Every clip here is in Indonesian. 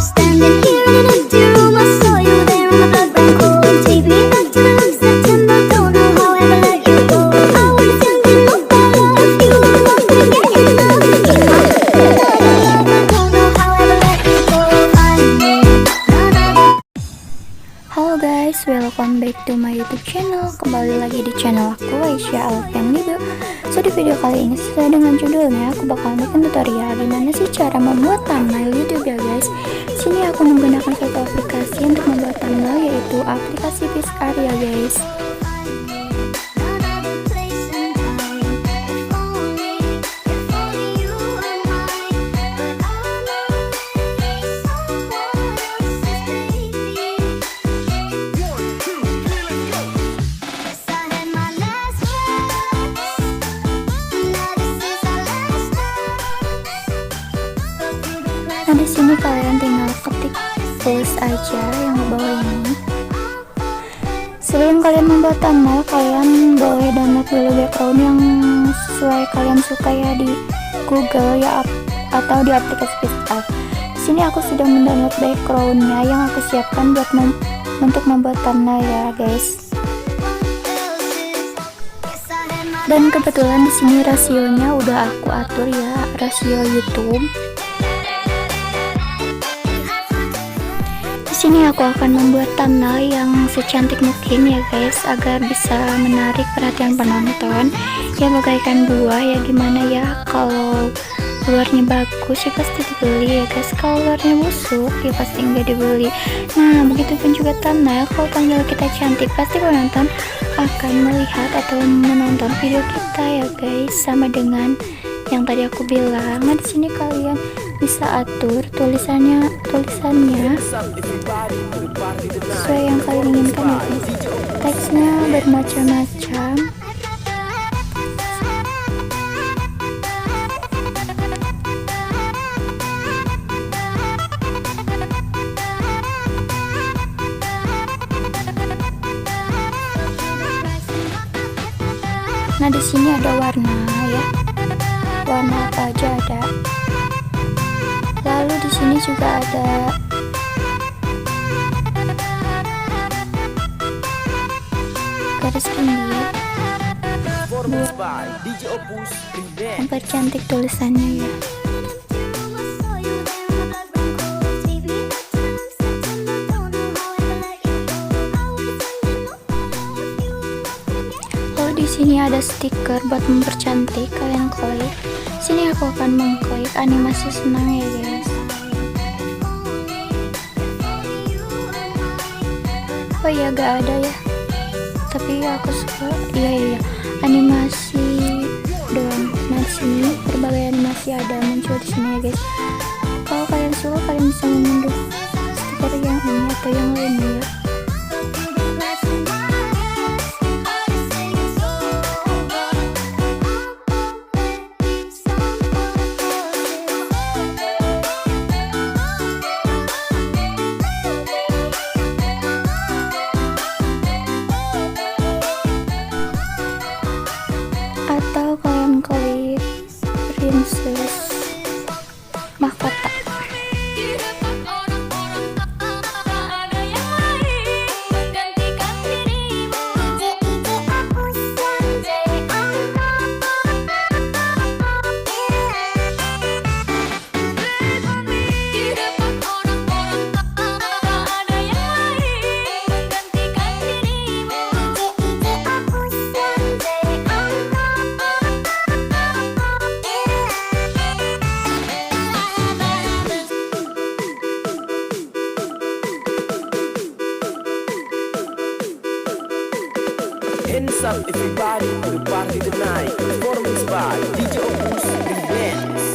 Standing here in an empty room, I saw you there and my blood ran cold. Take me back to the last September, don't know how I ever let you go. I was young, didn't know I love you, I couldn't get enough. Don't know how I ever let you go. Halo guys, welcome back to my YouTube channel. Kembali lagi di channel aku, Aisyah Allpenlibe. So di video kali ini sesuai dengan judulnya, aku bakal bikin tutorial gimana sih cara membuat thumbnail YouTube ya guys. Sini aku menggunakan satu aplikasi untuk membuat thumbnail, yaitu aplikasi biar ya guys. Nah di sini kalian tinggal ketik tulis aja yang di bawah ini. Sebelum kalian membuat thumbnail, kalian boleh download dulu background yang sesuai kalian suka ya di Google ya, atau di aplikasi biar. Di sini aku sudah mendownload backgroundnya yang aku siapkan buat untuk membuat thumbnail ya guys. Dan kebetulan di sini rasionya udah aku atur ya, rasio YouTube. Di sini aku akan membuat thumbnail yang secantik mungkin ya guys, agar bisa menarik perhatian penonton. Ya bagaikan buah ya, gimana ya, kalau luarnya bagus ya pasti dibeli ya guys, kalau luarnya busuk ya pasti enggak dibeli. Nah begitu pun juga thumbnail, kalau thumbnail kita cantik pasti penonton akan melihat atau menonton video kita ya guys, sama dengan yang tadi aku bilang. Nah di sini kalian bisa atur tulisannya sesuai yang kalian inginkan ya guys. Teksnya bermacam-macam. Nah di sini ada warna ya, warna apa aja ada. Lalu di sini juga ada garis pinggir buat mempercantik tulisannya ya. Di sini ada stiker buat mempercantik, kalian klik. Sini aku akan mengklik animasi senang ya guys. Oh iya gak ada ya, tapi aku suka iya animasi doang. Nah di sini berbagai animasi ada muncul di sini ya guys. Kalau kalian suka kalian bisa mengunduh stiker yang ini atau yang lainnya ya. Atau kalian klik princess mahkota. Hands up everybody to the party tonight. Performance by DJ Opus and Dance.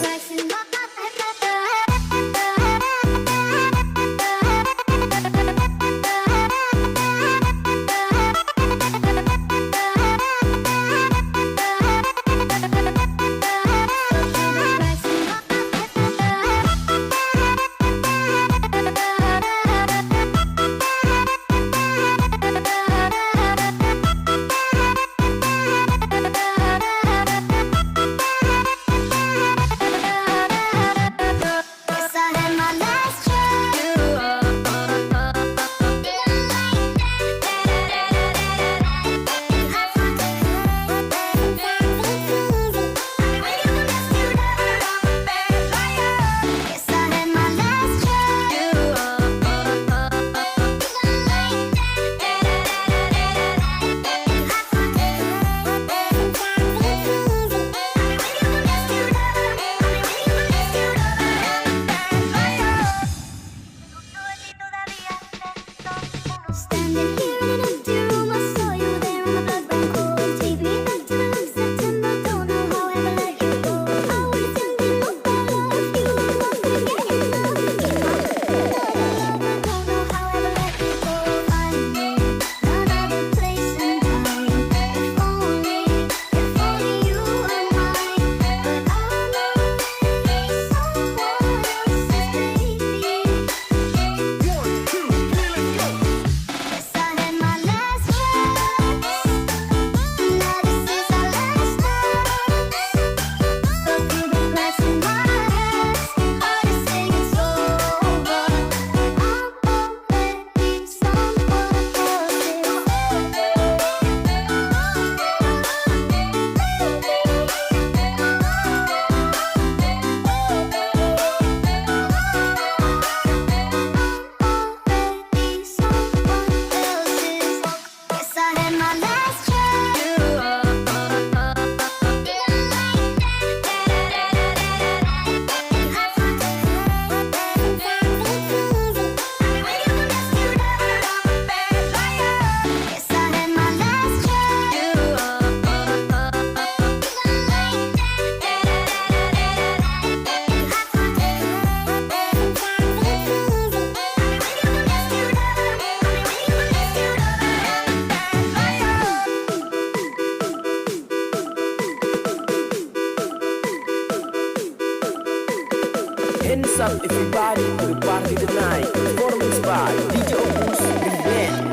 Hands up everybody to the party tonight. Performance by DJ Opus Remix.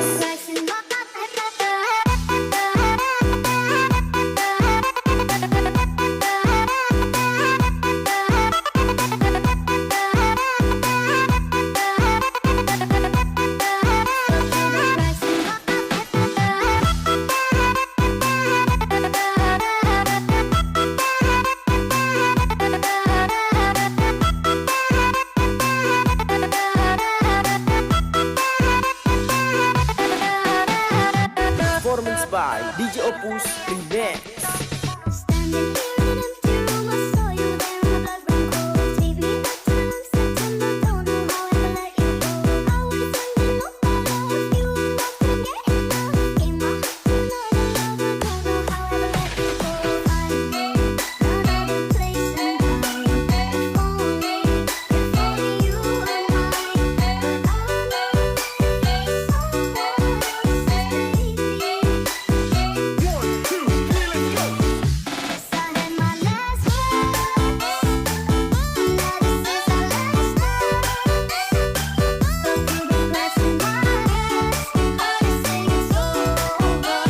Performance by DJ Opus Remix. Standing here in empty room, I saw you there in my blood ran cold. Take me back to September, don't know how I ever let you go. I was thinking of all of you, not forgetting enough. Gave my heart to another lover, don't know how I ever let you go. I know another place and time. If only you were mine, but I know someone else is baby. I had my last words, now this is our last night. So through the glass in my hands, I say it's over.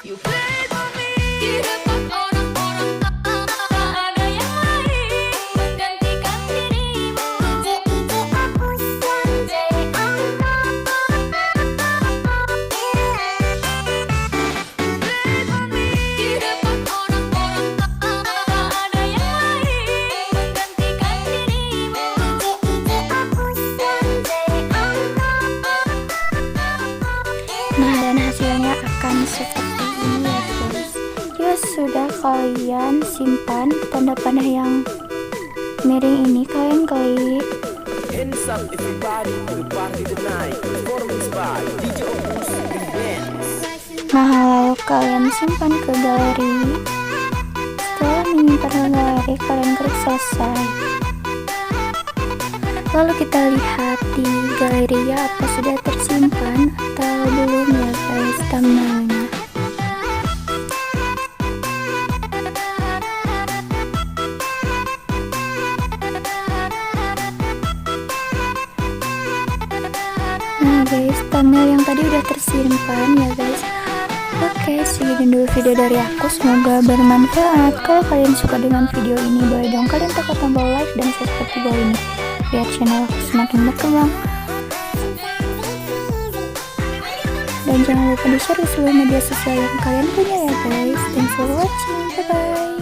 You played for me di depan orang-orang, tak ada yang lain menggantikan dirimu. DJ Opus yang Played for me di depan orang-orang, tak ada yang lain menggantikan dirimu. DJ Opus Nah, dan hasilnya akan seperti ini ya guys. Jika sudah kalian simpan tanda panah yang miring ini, kalian klik. Hands up everybody to the party tonight. Performance by DJ Opus Remix. Nah, lalu kalian simpan ke galeri. Setelah menyimpan ke galeri, kalian klik selesai. Lalu kita lihat di galeri ya, apa sudah tersimpan atau belum ya guys thumbnailnya. Nah guys, thumbnail yang tadi udah tersimpan ya guys. Oke, segitu dulu video dari aku, semoga bermanfaat. Kalau kalian suka dengan video ini, boleh dong kalian tekan tombol like dan subscribe di bawah ini, biar channel aku semakin berkembang. Dan jangan lupa di share ke seluruh media sosial yang kalian punya ya guys. Thanks for watching, bye bye.